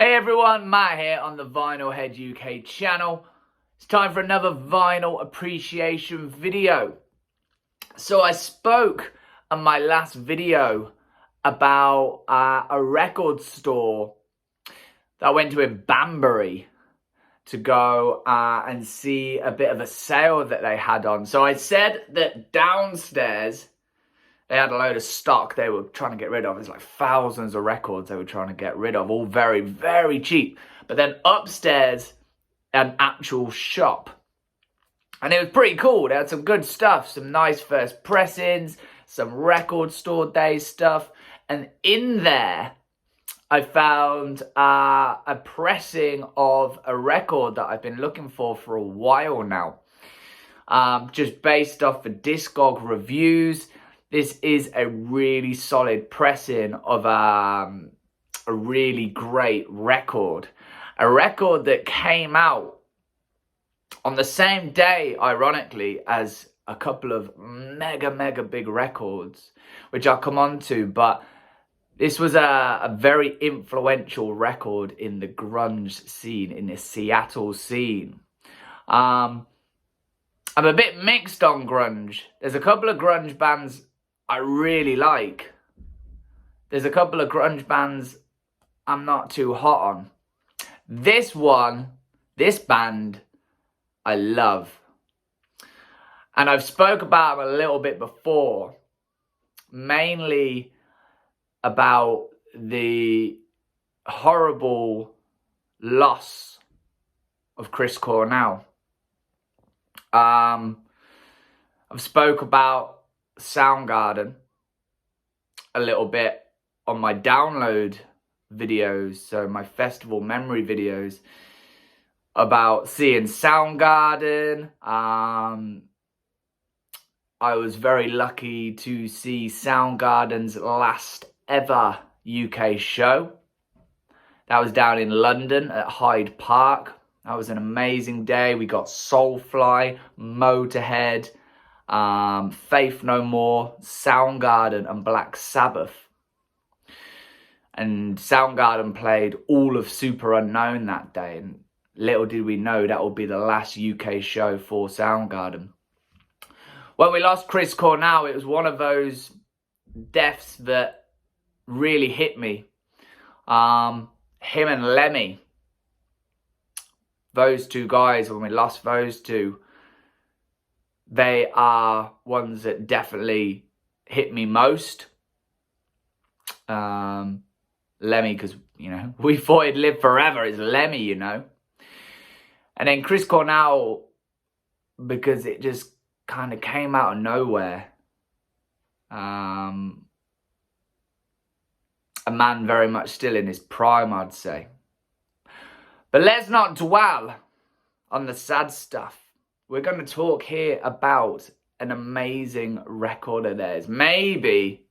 Hey everyone, Matt here on the Vinyl Head UK channel. It's time for another vinyl appreciation video. So I spoke on my last video about a record store that I went to in Banbury to go and see a bit of a sale that they had on. So I said that downstairs they had a load of stock they were trying to get rid of. It's like thousands of records they were trying to get rid of, all very, very cheap. But then upstairs, an actual shop. And it was pretty cool. They had some good stuff, some nice first pressings, some record store day stuff. And in there, I found a pressing of a record that I've been looking for a while now. Just based off the Discog reviews. This is a really solid pressing of a really great record. A record that came out on the same day, ironically, as a couple of mega big records, which I'll come on to. But this was a very influential record in the grunge scene, in the Seattle scene. I'm a bit mixed on grunge. There's a couple of grunge bands I really like. There's a couple of grunge bands I'm not too hot on. This band, I love. And I've spoke about them a little bit before. Mainly about the horrible loss of Chris Cornell. I've spoke about Soundgarden a little bit on my download videos, so my festival memory videos, about seeing Soundgarden. I was very lucky to see Soundgarden's last ever UK show. That was down in London at Hyde Park. That was an amazing day. We got Soulfly, Motorhead, Faith No More, Soundgarden and Black Sabbath. And Soundgarden played all of Super Unknown that day. And little did we know that would be the last UK show for Soundgarden. When we lost Chris Cornell, it was one of those deaths that really hit me. Him and Lemmy. Those two guys, when we lost those two, they are ones that definitely hit me most. Lemmy, because, you know, we thought he'd live forever. It's Lemmy, you know. And then Chris Cornell, because it just kind of came out of nowhere. A man very much still in his prime, I'd say. But let's not dwell on the sad stuff. We're going to talk here about an amazing record of theirs. Maybe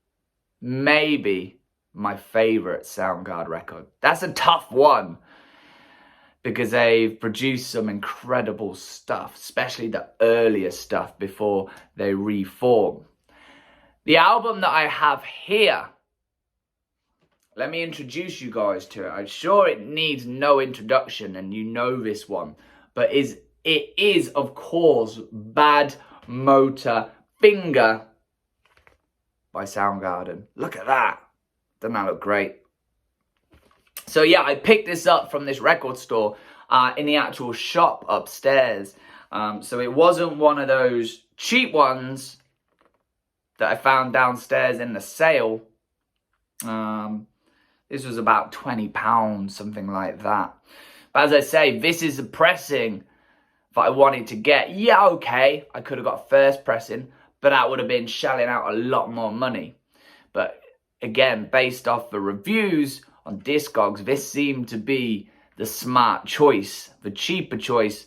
my favourite Soundgarden record. That's a tough one, because they've produced some incredible stuff, especially the earlier stuff before they reform. The album that I have here, let me introduce you guys to it. I'm sure it needs no introduction, and you know this one, but it is, of course, Badmotorfinger by Soundgarden. Look at that. Doesn't that look great? So yeah, I picked this up from this record store in the actual shop upstairs. So it wasn't one of those cheap ones that I found downstairs in the sale. This was about £20, something like that. But as I say, this is a pressing that I wanted to get. Yeah, okay, I could have got first pressing, but that would have been shelling out a lot more money. But again, based off the reviews on Discogs, this seemed to be the smart choice, the cheaper choice,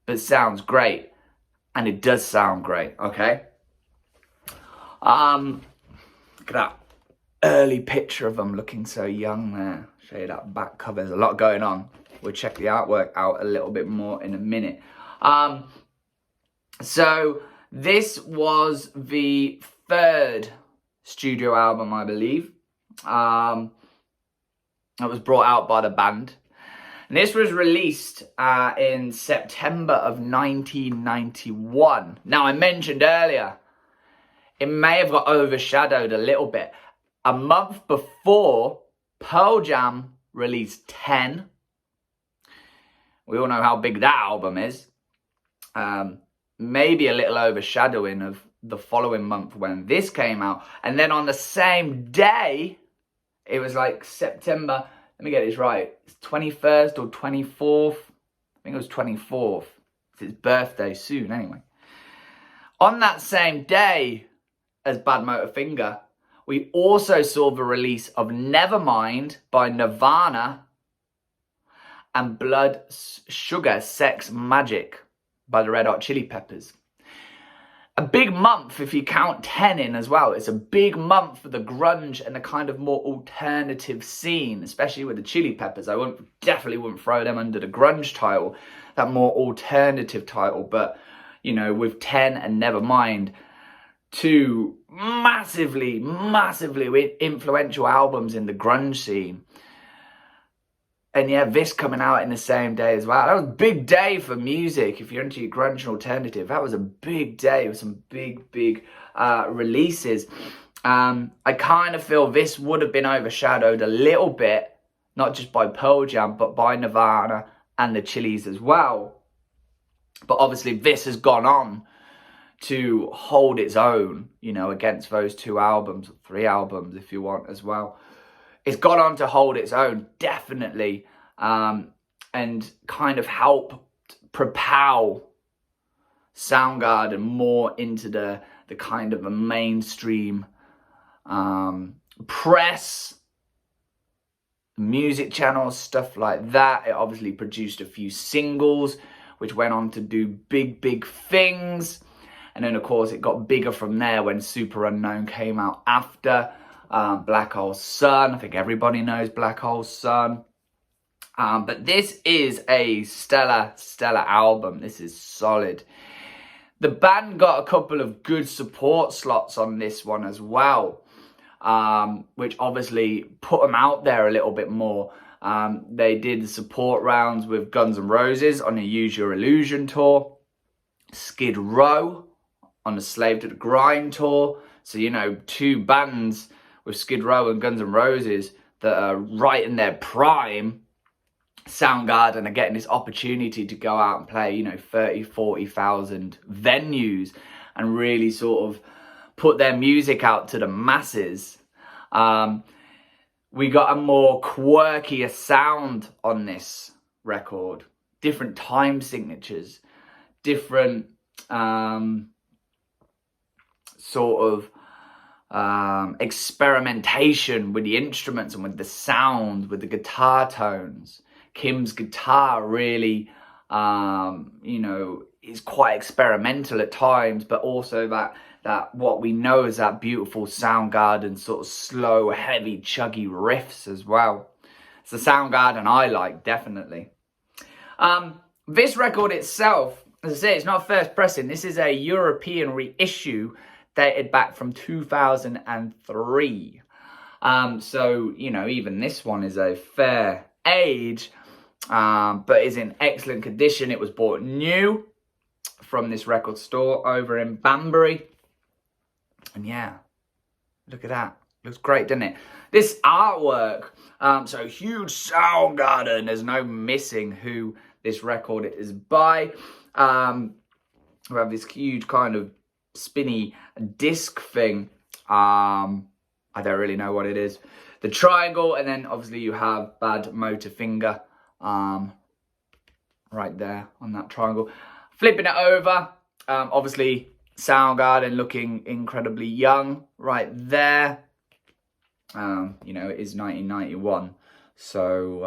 but sounds great. And it does sound great, okay? Look at that early picture of them looking so young there. Show you that back cover. There's a lot going on. We'll check the artwork out a little bit more in a minute. So this was the third studio album, I believe. that was brought out by the band. And this was released in September of 1991. Now, I mentioned earlier, it may have got overshadowed a little bit. A month before, Pearl Jam released 10. We all know how big that album is. Maybe a little overshadowing of the following month when this came out. And then on the same day, it was like September, let me get this right, it's 21st or 24th. I think it was 24th. It's his birthday soon anyway. On that same day as Badmotorfinger, we also saw the release of Nevermind by Nirvana and Blood Sugar Sex Magic by the Red Hot Chili Peppers. A big month if you count 10 in as well. It's a big month for the grunge and the kind of more alternative scene, especially with the Chili Peppers. I definitely wouldn't throw them under the grunge title, that more alternative title. But, you know, with 10 and Nevermind, two massively influential albums in the grunge scene. And yeah, this coming out in the same day as well. That was a big day for music. If you're into your grunge and alternative, that was a big day with some big releases. I kind of feel this would have been overshadowed a little bit, not just by Pearl Jam, but by Nirvana and the Chili's as well. But obviously this has gone on to hold its own, you know, against those two albums, 3 albums if you want as well. It's gone on to hold its own, definitely, and kind of help propel Soundgarden more into the kind of a mainstream press, music channels, stuff like that. It obviously produced a few singles, which went on to do big things. And then, of course, it got bigger from there when Super Unknown came out after. Black Hole Sun, I think everybody knows Black Hole Sun. But this is a stellar album. This is solid. The band got a couple of good support slots on this one as well, which obviously put them out there a little bit more. They did the support rounds with Guns N' Roses on the Use Your Illusion tour, Skid Row on the Slave to the Grind tour. So, you know, 2 bands with Skid Row and Guns N' Roses that are right in their prime. Soundgarden are getting this opportunity to go out and play, you know, 30, 40,000 venues and really sort of put their music out to the masses. We got a more quirkier sound on this record. Different time signatures, different sort of experimentation with the instruments and with the sound, with the guitar tones. Kim's guitar really, you know, is quite experimental at times, but also that what we know is that beautiful Soundgarden sort of slow, heavy, chuggy riffs as well. It's the Soundgarden I like, definitely. This record itself, as I say, it's not first pressing. This is a European reissue dated back from 2003. So, you know, even this one is a fair age, but is in excellent condition. It was bought new from this record store over in Banbury. And yeah, look at that. Looks great, doesn't it? This artwork, so huge Soundgarden. There's no missing who this record is by. We have this huge kind of spinny disc thing. I don't really know what it is. The triangle, and then obviously you have Badmotorfinger right there on that triangle. Flipping it over, obviously Soundgarden looking incredibly young right there. You know, it is 1991, so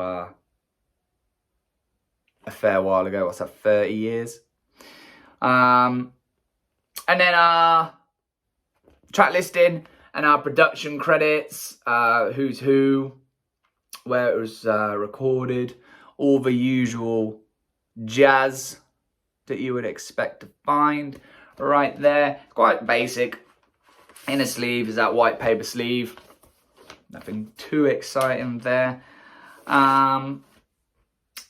a fair while ago. What's that, 30 years? And then our track listing and our production credits, who's who, where it was recorded, all the usual jazz that you would expect to find right there. Quite basic. Inner sleeve is that white paper sleeve. Nothing too exciting there. And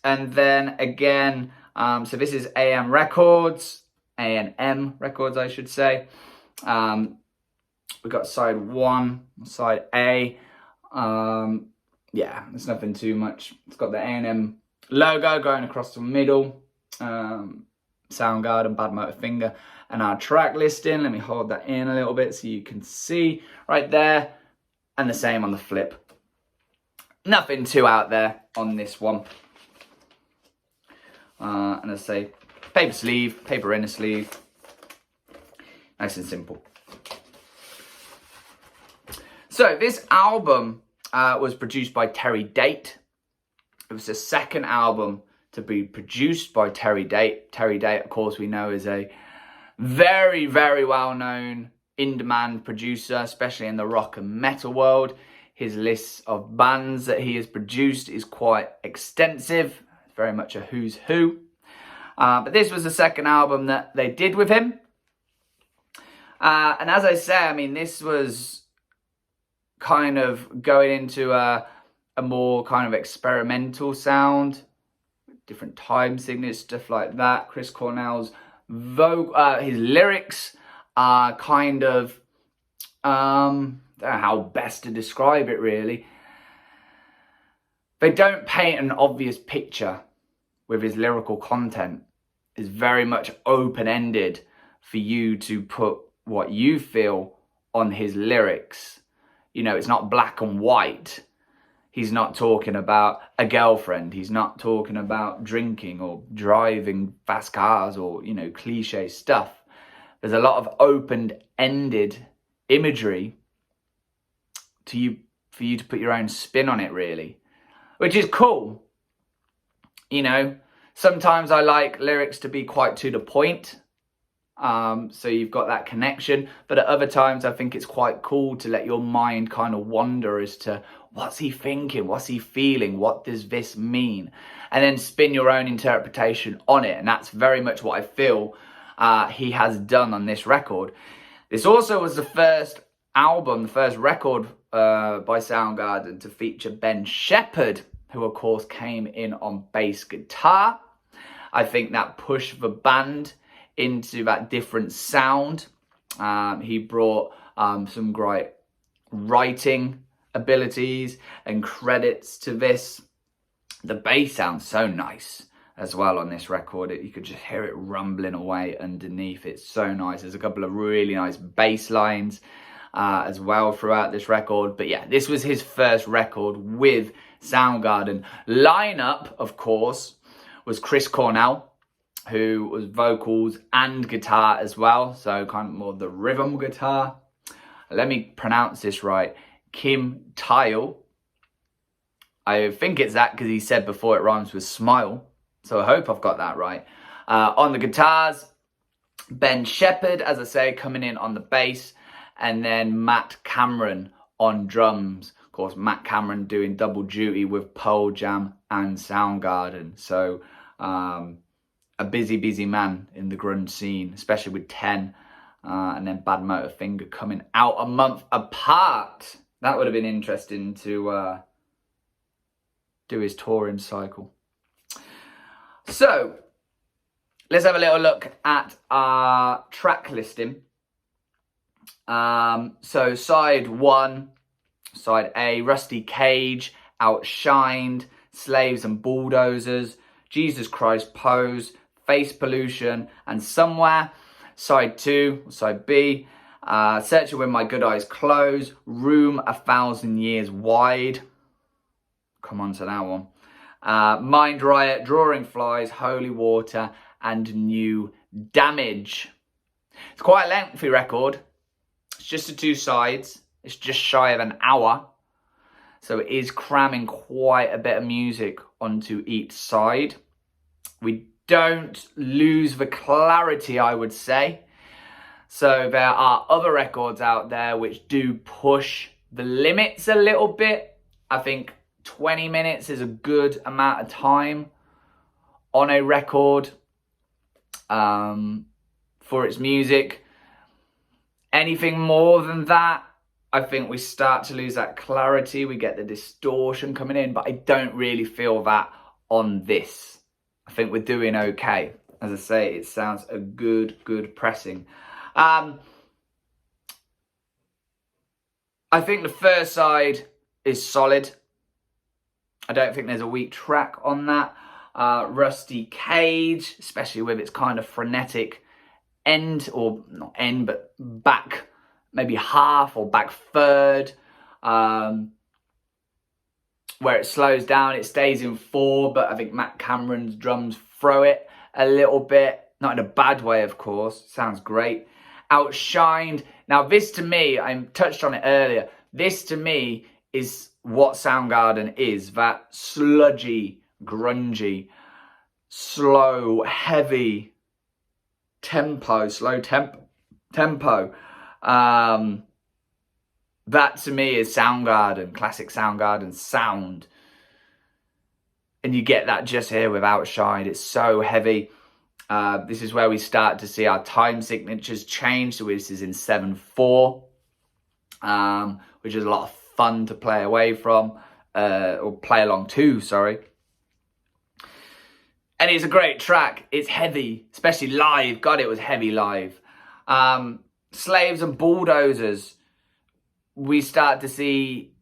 then again, so this is AM Records, A&M Records, I should say. We've got side 1, side A. Yeah, there's nothing too much. It's got the A&M logo going across the middle. Soundgarden, Badmotorfinger, and our track listing. Let me hold that in a little bit so you can see right there. And the same on the flip. Nothing too out there on this one. And as I say, paper sleeve, paper inner sleeve. Nice and simple. So this album was produced by Terry Date. It was the second album to be produced by Terry Date. Terry Date, of course, we know is a very, very well-known in-demand producer, especially in the rock and metal world. His list of bands that he has produced is quite extensive. It's very much a who's who. But this was the second album that they did with him. And as I say, I mean, this was kind of going into a more kind of experimental sound, different time signatures, stuff like that. Chris Cornell's Vogue, his lyrics are kind of, I don't know how best to describe it really. They don't paint an obvious picture with his lyrical content. It's very much open-ended for you to put what you feel on his lyrics. You know, it's not black and white. He's not talking about a girlfriend. He's not talking about drinking or driving fast cars or, you know, cliche stuff. There's a lot of open-ended imagery for you to put your own spin on it, really, which is cool. You know, sometimes I like lyrics to be quite to the point. So you've got that connection, but at other times I think it's quite cool to let your mind kind of wander as to what's he thinking, what's he feeling, what does this mean, and then spin your own interpretation on it. And that's very much what I feel he has done on this record. This also was the first album, the first record by Soundgarden to feature Ben Shepherd, who of course came in on bass guitar. I think that pushed the band into that different sound. He brought some great writing abilities and credits to this. The bass sounds so nice as well on this record. You could just hear it rumbling away underneath. It's so nice. There's a couple of really nice bass lines as well throughout this record. But yeah, this was his first record with Soundgarden. Lineup, of course, was Chris Cornell, who was vocals and guitar as well, so kind of more the rhythm guitar. Let me pronounce this right. Kim Tile. I think it's that because he said before it rhymes with smile, so I hope I've got that right. On the guitars, Ben Shepherd, as I say, coming in on the bass, and then Matt Cameron on drums. Of course, Matt Cameron doing double duty with Pearl Jam and Soundgarden. So, a busy man in the grunge scene, especially with 10, and then Badmotorfinger coming out a month apart. That would have been interesting to do his touring cycle. So, let's have a little look at our track listing. So, side 1, side A, Rusty Cage, Outshined, Slaves and Bulldozers, Jesus Christ Pose, Face Pollution, and Somewhere. Side 2, side B, Searching With My Good Eyes Closed, Room 1,000 Years Wide. Come on to that one. Mind Riot, Drawing Flies, Holy Water, and New Damage. It's quite a lengthy record. It's just the 2 sides. It's just shy of an hour. So it is cramming quite a bit of music onto each side. We don't lose the clarity, I would say. So there are other records out there which do push the limits a little bit. I think 20 minutes is a good amount of time on a record for its music. Anything more than that, I think we start to lose that clarity. We get the distortion coming in, but I don't really feel that on this. I think we're doing okay. As I say, it sounds a good pressing. I think the first side is solid. I don't think there's a weak track on that. Rusty Cage, especially with its kind of frenetic end, or not end, but back, maybe half or back third, where it slows down, it stays in 4, but I think Matt Cameron's drums throw it a little bit, not in a bad way, of course. Sounds great. Outshined. Now this to me, I touched on it earlier, this to me is what Soundgarden is, that sludgy, grungy, slow, heavy tempo, slow tempo. That to me is Soundgarden, classic Soundgarden sound. And you get that just here with Outshined. It's so heavy. This is where we start to see our time signatures change. So this is in 7/4, which is a lot of fun to play away from, or play along to, sorry. And it's a great track. It's heavy, especially live. God, it was heavy live. Slaves and Bulldozers, we start to see,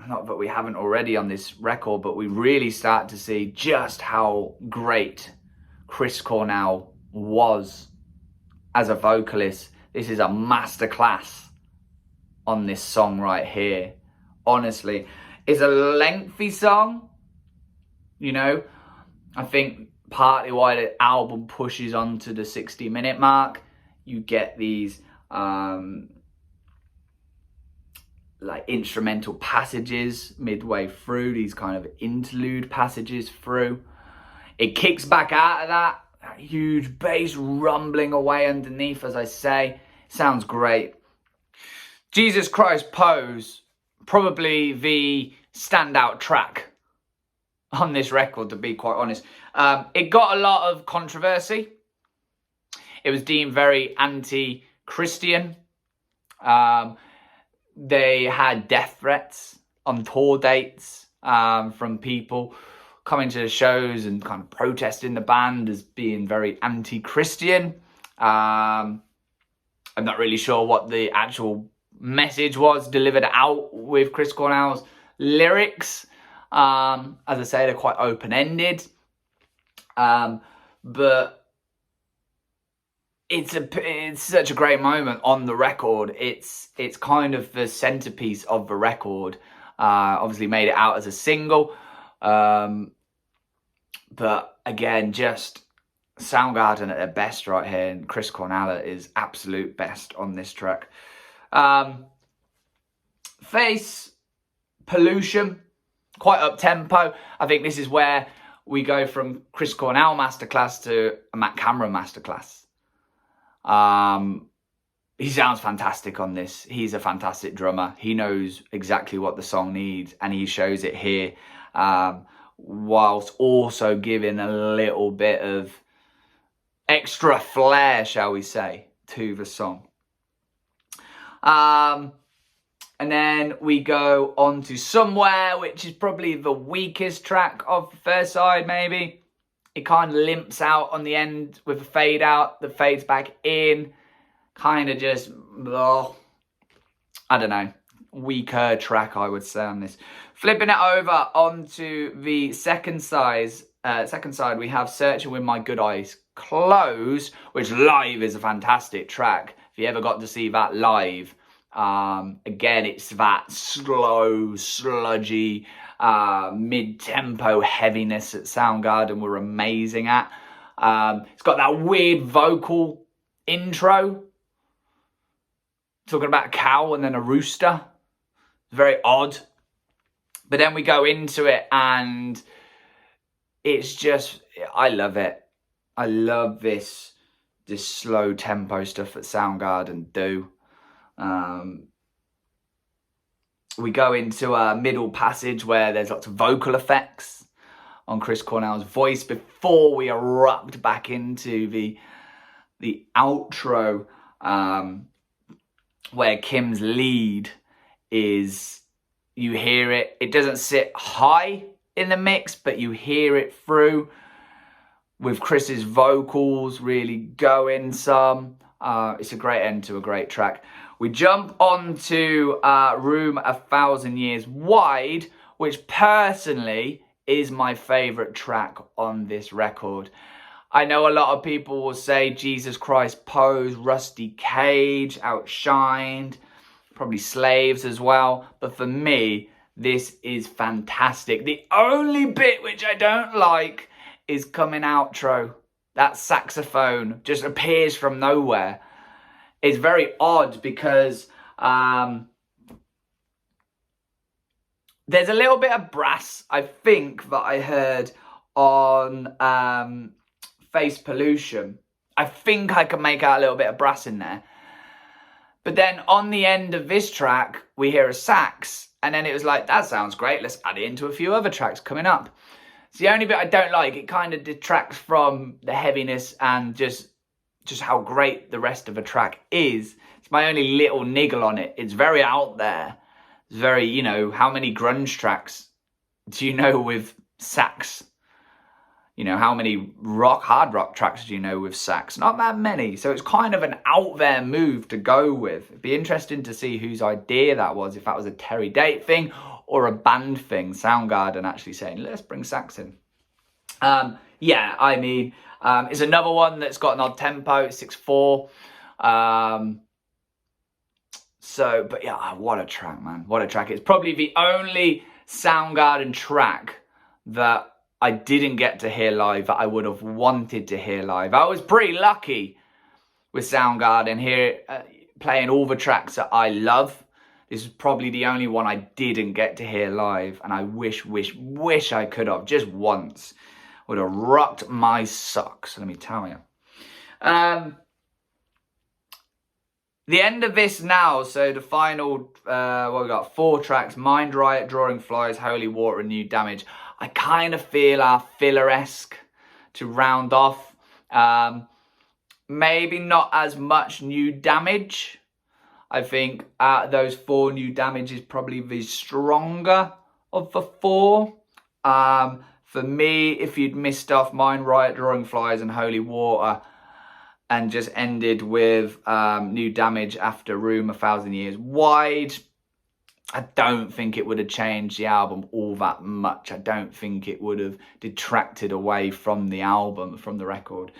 not that we haven't already on this record, but we really start to see just how great Chris Cornell was as a vocalist. This is a masterclass on this song right here. Honestly, it's a lengthy song, you know. I think partly why the album pushes on to the 60-minute mark, you get these like instrumental passages midway through, these kind of interlude passages through. It kicks back out of that huge bass rumbling away underneath, as I say. Sounds great. Jesus Christ Pose, probably the standout track on this record, to be quite honest. It got a lot of controversy. It was deemed very anti-Christian. They had death threats on tour dates from people coming to the shows and kind of protesting the band as being very anti-Christian. I'm not really sure what the actual message was delivered out with Chris Cornell's lyrics. As I say, they're quite open-ended. But it's such a great moment on the record. It's kind of the centerpiece of the record. Obviously made it out as a single. But again, just Soundgarden at their best right here. And Chris Cornell is absolute best on this track. Face Pollution, quite up-tempo. I think this is where we go from Chris Cornell masterclass to a Matt Cameron masterclass. He sounds fantastic on this. He's a fantastic drummer. He knows exactly what the song needs, and he shows it here, whilst also giving a little bit of extra flair, shall we say, to the song. And then we go on to Somewhere, which is probably the weakest track of the first side, maybe. It kind of limps out on the end with a fade out that fades back in. Kind of just, I don't know, weaker track, I would say, on this. Flipping it over onto the second side, we have Searching With My Good Eyes Closed, which live is a fantastic track. If you ever got to see that live, again, it's that slow, sludgy, mid-tempo heaviness that Soundgarden were amazing at. It's got that weird vocal intro, talking about a cow and then a rooster. Very odd. But then we go into it and it's just, I love it. I love this slow tempo stuff that Soundgarden do. We go into a middle passage where there's lots of vocal effects on Chris Cornell's voice before we erupt back into the outro, where Kim's lead is, you hear it. It doesn't sit high in the mix, but you hear it through with Chris's vocals really going some. It's a great end to a great track. We jump on to Room 1,000 Years Wide, which personally is my favourite track on this record. I know a lot of people will say Jesus Christ Pose, Rusty Cage, Outshined, probably Slaves as well. But for me, this is fantastic. The only bit which I don't like is coming outro. That saxophone just appears from nowhere. It's very odd because there's a little bit of brass, I think, that I heard on Face Pollution. I think I can make out a little bit of brass in there. But then on the end of this track, we hear a sax. And then it was like, that sounds great. Let's add it into a few other tracks coming up. It's the only bit I don't like. It kind of detracts from the heaviness and just how great the rest of the track is. It's my only little niggle on it. It's very out there. It's very, you know, how many grunge tracks do you know with sax? You know, how many hard rock tracks do you know with sax? Not that many. So it's kind of an out there move to go with. It'd be interesting to see whose idea that was, if that was a Terry Date thing or a band thing. Soundgarden actually saying, let's bring sax in. Yeah, I mean, it's another one that's got an odd tempo, 6/4. But yeah, what a track, man. What a track. It's probably the only Soundgarden track that I didn't get to hear live that I would have wanted to hear live. I was pretty lucky with Soundgarden here, playing all the tracks that I love. This is probably the only one I didn't get to hear live, and I wish I could have, just once. Would have rocked my socks, let me tell you. The end of this now, so the final, well, we got 4 tracks: Mind Riot, Drawing Flies, Holy Water, and New Damage. I kind of feel our filler-esque to round off. Maybe not as much New Damage. I think those 4, New Damage is probably the stronger of the 4. For me, if you'd missed off Mind Riot, Drawing Flies, and Holy Water, and just ended with New Damage after Room 1,000 Years Wide, I don't think it would have changed the album all that much. I don't think it would have detracted away from the album, from the record.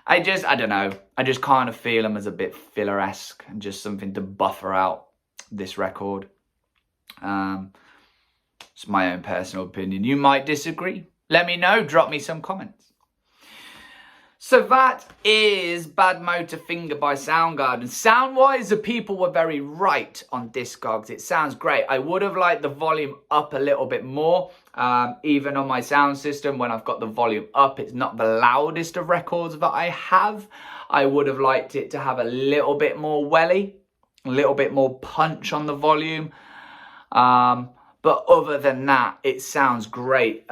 I don't know. I just kind of feel them as a bit filler-esque and just something to buffer out this record. It's my own personal opinion. You might disagree. Let me know. Drop me some comments. So that is Badmotorfinger by Soundgarden. Sound-wise, the people were very right on Discogs. It sounds great. I would have liked the volume up a little bit more. Even on my sound system, when I've got the volume up, it's not the loudest of records that I have. I would have liked it to have a little bit more welly, a little bit more punch on the volume. But other than that, it sounds great.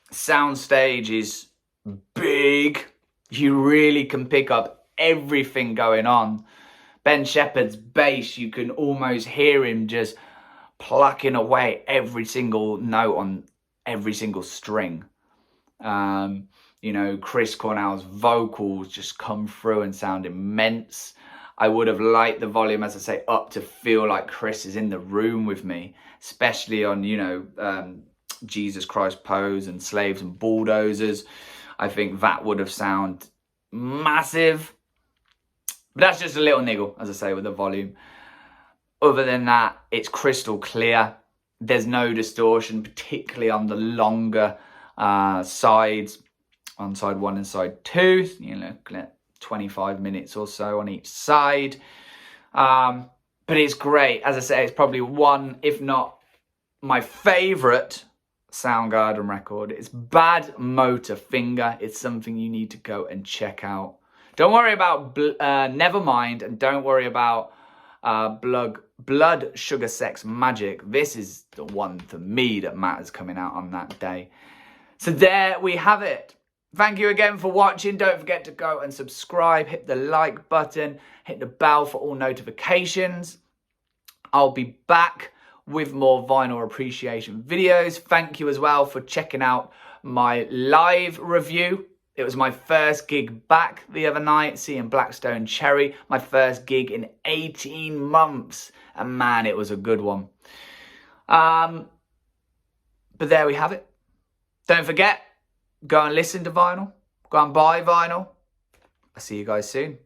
Soundstage is big. You really can pick up everything going on. Ben Shepherd's bass, you can almost hear him just plucking away every single note on every single string. You know, Chris Cornell's vocals just come through and sound immense. I would have liked the volume, as I say, up to feel like Chris is in the room with me, especially on, you know, Jesus Christ Pose and Slaves and Bulldozers. I think that would have sounded massive. But that's just a little niggle, as I say, with the volume. Other than that, it's crystal clear. There's no distortion, particularly on the longer sides, on side 1 and side 2. You know, 25 minutes or so on each side. But it's great. As I say, it's probably one, if not my favourite Soundgarden record. It's Badmotorfinger. It's something you need to go and check out. Don't worry about Nevermind, and don't worry about Blood, Sugar, Sex, Magic. This is the one for me that matters coming out on that day. So there we have it. Thank you again for watching. Don't forget to go and subscribe, hit the like button, hit the bell for all notifications. I'll be back with more vinyl appreciation videos. Thank you as well for checking out my live review. It was my first gig back the other night, seeing Blackstone Cherry. My first gig in 18 months. And man, it was a good one. But there we have it. Don't forget, go and listen to vinyl. Go and buy vinyl. I'll see you guys soon.